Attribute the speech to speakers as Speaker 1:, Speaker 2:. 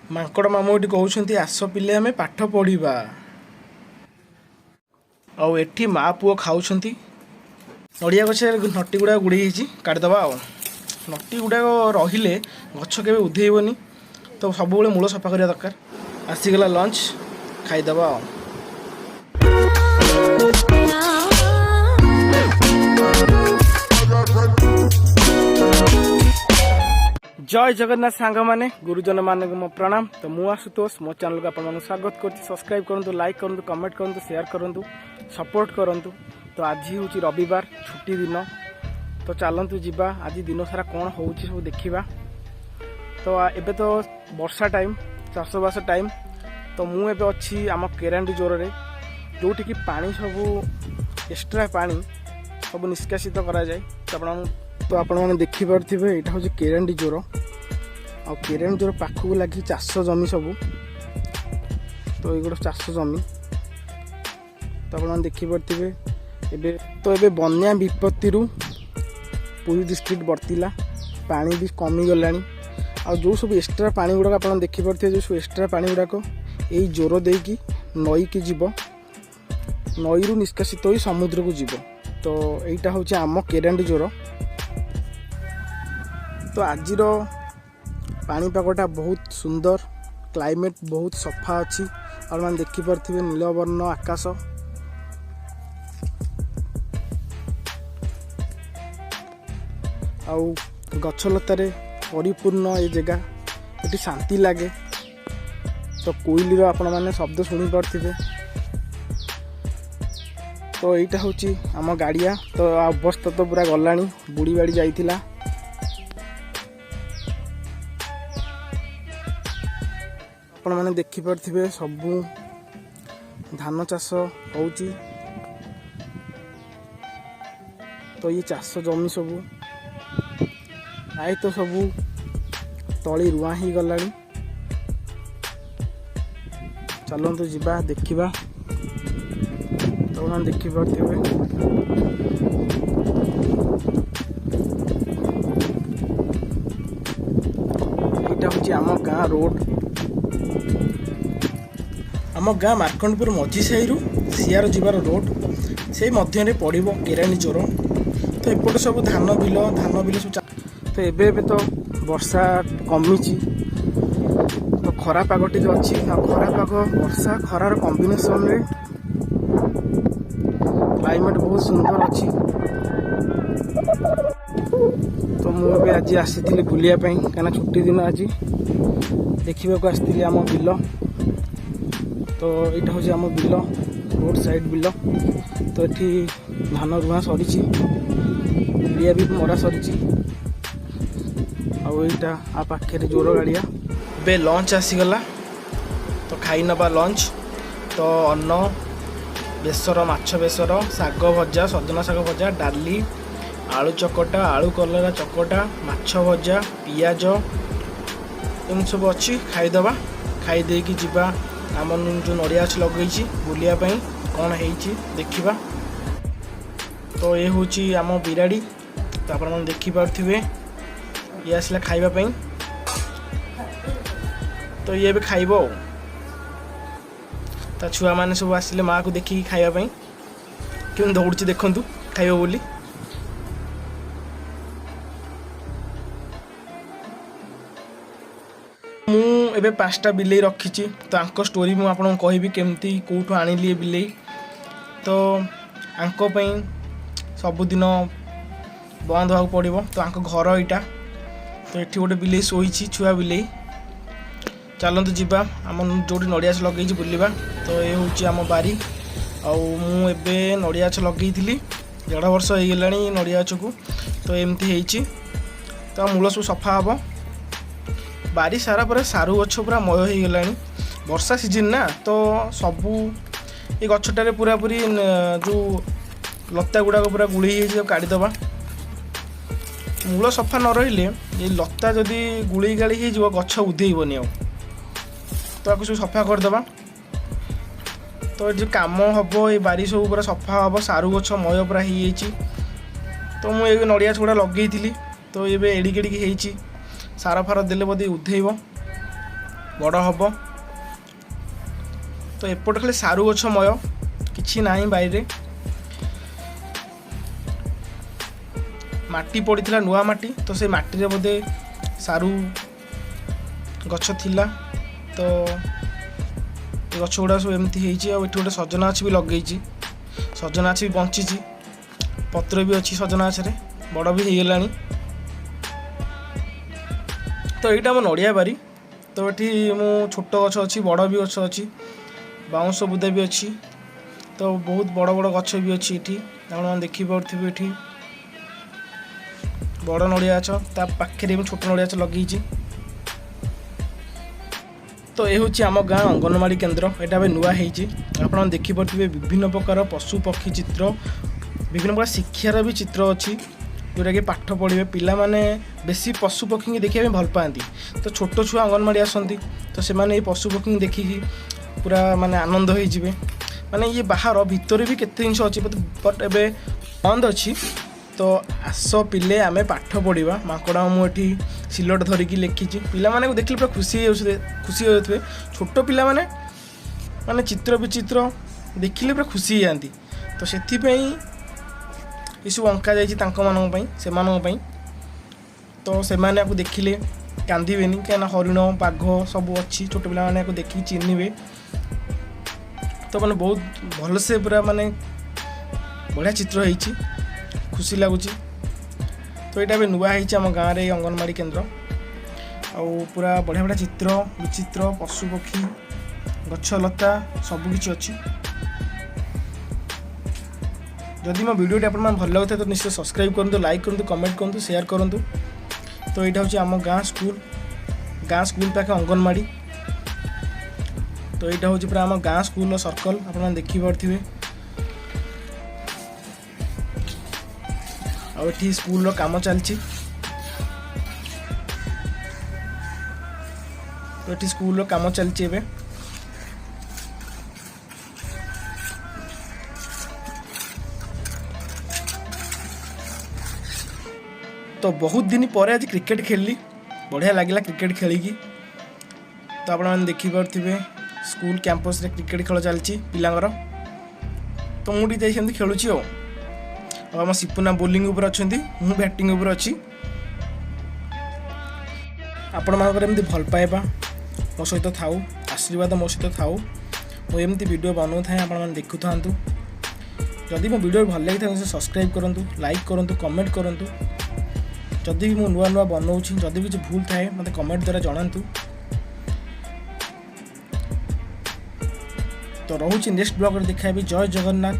Speaker 1: ମାଙ୍କଡ଼ ମାମୁଁ ଏଠି କହୁଛନ୍ତି ଆସ ପିଲେ ଆମେ ପାଠ ପଢ଼ିବା। ଆଉ ଏଠି ମା ପୁଅ ଖାଉଛନ୍ତି। ନଡ଼ିଆ ଗଛରେ ନଟି ଗୁଡ଼ାକ ଗୁଡ଼େଇ ହେଇଛି, କାଟିଦେବା ଆଉ। ନଟି ଗୁଡ଼ାକ ରହିଲେ ଗଛ କେବେ ଉଧେଇବନି, ତ ସବୁବେଳେ ମୂଳ ସଫା କରିବା ଦରକାର। ଆସିଗଲା ଲଞ୍ଚ, ଖାଇଦେବା ଆଉ। जय जगन्नाथ सांग माने गुरुजन मान मो प्रणाम। तो मु आशुतोष मो चैनल को आप स्वागत करती। सब्सक्राइब करूँ, लाइक करूँ, कमेंट करूँ, शेयर करूँ, सपोर्ट करूँ। तो आज हूँ रविवार, छुट्टी दिन। तो चलतु जीवा आज दिन सारा कौन हो सब देखा। तो एबे तो वर्षा टाइम, चाषबास टाइम। तो मुझे अच्छी आम केरांडी जोर जोटि कि पानी सब एक्स्ट्रा पानी सब निष्कासित करा जाए। तो आपण मैंने देखिपे यहाँ हूँ केरांडी जोर। आ केरांडी जोर पाखक लगी चाष जमी सब। तो ये गोटे चाष जमी। तो आप देखिपे तो ये बन्या विपत्ति पुरी डिस्ट्रिक्ट बर्तिला, पानी भी कमी गला। आ जो सब एक्स्ट्रा पानी गुड़ाक आप देखिपे जो सब एक्स्ट्रा पानी गुड़ाक यही जोर देकी नई की जीव, नई रु निष्कासित हो समुद्र को जीव। तो यहीटा हूँ आम केरांडी जोर। तो आज पाणीपागटा बहुत सुंदर, क्लाइमेट बहुत सफा अच्छी। और मैंने देखिपे नीलवर्ण आकाश। आउ गछलतार परिपूर्ण ये जगह, ये शांति लगे। तो कोइलीर आपण मैंने शब्द शुणी पारे। तो यहीटा हूँ आम गाड़िया। तो अवस्था तो पूरा गला, बुड़ी बाड़ी जाइथिला। आपण मैंने देखिपे सबू धान चाष होची। तो ये चाष जमी सबू आए तो सबू तली रुआ ही गला। चलतु जीवा देखा। तो मैंने देखिपे यहाँ हूँ आम गाँ रोड। आम गाँ मार्कंडपुर मझी साही सियार जीवार रोड से मध्य पड़ो केरांडी जोर। तो एपटे सब धान बिल सब। तो एबे तो वर्षा कमी। तो खरा पाग टी अच्छी। खरा पाग वर्षा खरार कॉम्बिनेशन रे क्लाइमेट बहुत सुंदर अच्छी। तो मुझे आज आसी बुलिया कहीं छुट्टी दिन आज देखा आसती आम बिल। तो यहाँ हूँ आम बिल, रोड साइड बिल। तो ये धान रुआ सरी, बिलिया भी मरा सरी। आईटा आ पाखे जोर गाड़िया। बे लंच आसीगला। तो खाई नबा लंच। तो अन्न बेसर, माछ बेसर, शाग भजा, सजना शाग भजा, डाली, आलू चकटा, आलू कलरा चकटा, माछ भजा, पियाज एम सब अच्छी। खाईदबा। खाई देकी जीवा आम जो नड़िया गछ लगे बुलिया कौन है देखा। तो ये हूँ आम बिराड़ी। तो आप देखिपे ये आसला खाइबापी। तो ये भी खाइब। ता छुआ मैंने सब आसिले माँ को देखिए खाइबापी क्यों दौड़ी देखूँ खाइब बोली। एबे 5टा बिलेई रखी। तो आंको स्टोरी मु आपन कहबी केमती कोठो आनिली बिलेई। तो आंको पई सबुदिन बंद होगा पड़ो। तो आंको घर यहाँ। तो ये गोटे बिलेई शोई छुआ बिलेई। चलतु जीवा आम जो नड़िया गछ लगे बुलवा। तो ये हूँ आम बारी। आबे नड़िया गछ लगे 1.5 वर्ष हो गला नड़िया गछ को। तो एमती है। तो मूल सब सफा हम बारी सारा पर सारू गछ पूरा मय हो गला। वर्षा सीजन ना। तो सबू ये गछटारे पूरा पूरी जो लता गुड़ाक पूरा गुड़ी काढ़ीदबा। मूल सफा न रही ये लता जदि गुड़ी गाड़ी हो गछ उधेबनी आ। तो आपको सब सफा करदबा। तो जो कम हम ये बारी सब पूरा सफा हम सारू गछ मय पूरा हो। तो मुझे नड़िया गुड़ा लगे। तो ये एड़िक एड़िक सार फार देले बोधे उधेब। ବଡ଼ ହେବ। ତ ଏପଟେ ଖାଲି ସାରୁ ଗଛମୟ, କିଛି ନାହିଁ ବାଇରେ। ମାଟି ପଡ଼ିଥିଲା ନୂଆ ମାଟି, ତ ସେ ମାଟିରେ ବୋଧେ ସାରୁ ଗଛ ଥିଲା। ତ ଏ ଗଛ ଗୁଡ଼ା ସବୁ ଏମିତି ହେଇଛି। ଆଉ ଏଠି ଗୋଟେ ସଜନା ଗଛ ବି ଲଗେଇଛି, ସଜନା ଗଛ ବି ବଞ୍ଚିଛି, ପତ୍ର ବି ଅଛି ସଜନା ଗଛରେ, ବଡ଼ ବି ହେଇଗଲାଣି। ତ ଏଇଟା ଆମ ନଡ଼ିଆ ବାରି। ତ ଏଠି ମୁଁ ଛୋଟ ଗଛ ଅଛି, ବଡ଼ ବି ଗଛ ଅଛି, ବାଉଁଶ ବୁଦା ବି ଅଛି। ତ ବହୁତ ବଡ଼ ବଡ଼ ଗଛ ବି ଅଛି ଏଠି, ଆପଣମାନେ ଦେଖିପାରୁଥିବେ। ଏଠି ବଡ଼ ନଡ଼ିଆ ଗଛ, ତା ପାଖରେ ମୁଁ ଛୋଟ ନଡ଼ିଆ ଗଛ ଲଗେଇଛି। ତ ଏ ହେଉଛି ଆମ ଗାଁ ଅଙ୍ଗନବାଡ଼ି କେନ୍ଦ୍ର। ଏଇଟା ଏବେ ନୂଆ ହେଇଛି। ଆପଣମାନେ ଦେଖିପାରୁଥିବେ ବିଭିନ୍ନ ପ୍ରକାର ପଶୁ ପକ୍ଷୀ ଚିତ୍ର, ବିଭିନ୍ନ ପ୍ରକାର ଶିକ୍ଷାର ବି ଚିତ୍ର ଅଛି, ଯେଉଁଟାକି ପାଠ ପଢ଼ିବେ। ପିଲାମାନେ ବେଶୀ ପଶୁ ପକ୍ଷୀଙ୍କୁ ଦେଖିବା ପାଇଁ ଭଲ ପାଆନ୍ତି। ତ ଛୋଟ ଛୁଆ ଅଙ୍ଗନବାଡ଼ି ଆସନ୍ତି, ତ ସେମାନେ ଏଇ ପଶୁ ପକ୍ଷୀଙ୍କୁ ଦେଖିକି ପୁରା ମାନେ ଆନନ୍ଦ ହେଇଯିବେ। ମାନେ ଇଏ ବାହାର ଭିତରେ ବି କେତେ ଜିନିଷ ଅଛି, ବଟ୍ ଏବେ ବନ୍ଦ ଅଛି। ତ ଆସ ପିଲେ ଆମେ ପାଠ ପଢ଼ିବା। ମାଙ୍କଡ଼ ମୁଁ ଏଠି ସିଲଟ ଧରିକି ଲେଖିଛି। ପିଲାମାନଙ୍କୁ ଦେଖିଲେ ପୁରା ଖୁସି ହେଇଯାଉଥିବେ। ଛୋଟ ପିଲାମାନେ ମାନେ ଚିତ୍ର ବିଚିତ୍ର ଦେଖିଲେ ପୁରା ଖୁସି ହେଇଯାଆନ୍ତି। ତ ସେଥିପାଇଁ ଏସବୁ ଅଙ୍କା ଯାଇଛି ତାଙ୍କମାନଙ୍କ ପାଇଁ, ସେମାନଙ୍କ ପାଇଁ। ତ ସେମାନେ ଆକୁ ଦେଖିଲେ କାନ୍ଦିବେନି, କାହିଁକିନା ହରିଣ ବାଘ ସବୁ ଅଛି। ଛୋଟ ପିଲାମାନେ ଆକୁ ଦେଖିକି ଚିହ୍ନିବେ। ତ ମାନେ ବହୁତ ଭଲସେ ପୁରା ମାନେ ବଢ଼ିଆ ଚିତ୍ର ହେଇଛି, ଖୁସି ଲାଗୁଛି। ତ ଏଇଟା ଏବେ ନୂଆ ହେଇଛି ଆମ ଗାଁରେ, ଏଇ ଅଙ୍ଗନବାଡ଼ି କେନ୍ଦ୍ର। ଆଉ ପୁରା ବଢ଼ିଆ ବଢ଼ିଆ ଚିତ୍ର ବିଚିତ୍ର, ପଶୁପକ୍ଷୀ, ଗଛଲତା ସବୁକିଛି ଅଛି। ଯଦି ମୋ ଭିଡ଼ିଓଟି ଆପଣମାନେ ଭଲ ଲାଗୁଥାଏ ତ ନିଶ୍ଚୟ ସବସ୍କ୍ରାଇବ୍ କରନ୍ତୁ, ଲାଇକ୍ କରନ୍ତୁ, କମେଣ୍ଟ କରନ୍ତୁ, ସେୟାର କରନ୍ତୁ। ତ ଏଇଟା ହେଉଛି ଆମ ଗାଁ ସ୍କୁଲ ପାଖେ ଅଙ୍ଗନବାଡ଼ି। ତ ଏଇଟା ହେଉଛି ପୁରା ଆମ ଗାଁ ସ୍କୁଲର ସର୍କଲ, ଆପଣମାନେ ଦେଖିପାରୁଥିବେ। ଆଉ ଏଠି ସ୍କୁଲର କାମ ଚାଲିଛି। ଏଠି ସ୍କୁଲର କାମ ଚାଲିଛି ଏବେ। ତ ବହୁତ ଦିନ ପରେ ଆଜି କ୍ରିକେଟ୍ ଖେଳିଲି, ବଢ଼ିଆ ଲାଗିଲା କ୍ରିକେଟ୍ ଖେଳିକି। ତ ଆପଣମାନେ ଦେଖିପାରୁଥିବେ ସ୍କୁଲ କ୍ୟାମ୍ପସରେ କ୍ରିକେଟ୍ ଖେଳ ଚାଲିଛି ପିଲାଙ୍କର। ତ ମୁଁ ଟିକେ ଯାଇ ସେମିତି ଖେଳୁଛି। ଆଉ ଆମ ସିପୁନା ବୋଲିଂ ଉପରେ ଅଛନ୍ତି, ମୁଁ ବ୍ୟାଟିଂ ଉପରେ ଅଛି। ଆପଣମାନଙ୍କର ଏମିତି ଭଲ ପାଇବା ମୋ ସହିତ ଥାଉ, ଆଶୀର୍ବାଦ ମୋ ସହିତ ଥାଉ। ମୁଁ ଏମିତି ଭିଡ଼ିଓ ବନାଉଥାଏ, ଆପଣମାନେ ଦେଖୁଥାନ୍ତୁ। ଯଦି ମୋ ଭିଡ଼ିଓ ଭଲ ଲାଗିଥାଏ ସବସ୍କ୍ରାଇବ୍ କରନ୍ତୁ, ଲାଇକ୍ କରନ୍ତୁ, କମେଣ୍ଟ କରନ୍ତୁ। ଯଦି ବି ମୁଁ ନୂଆ ନୂଆ ବନାଉଛି, ଯଦି କିଛି ଭୁଲ ଥାଏ ମୋତେ କମେଣ୍ଟ ଦ୍ୱାରା ଜଣାନ୍ତୁ। ତ ରହୁଛି ନେକ୍ସଟ ବ୍ଲଗ୍ରେ ଦେଖାଇବି। ଜୟ ଜଗନ୍ନାଥ।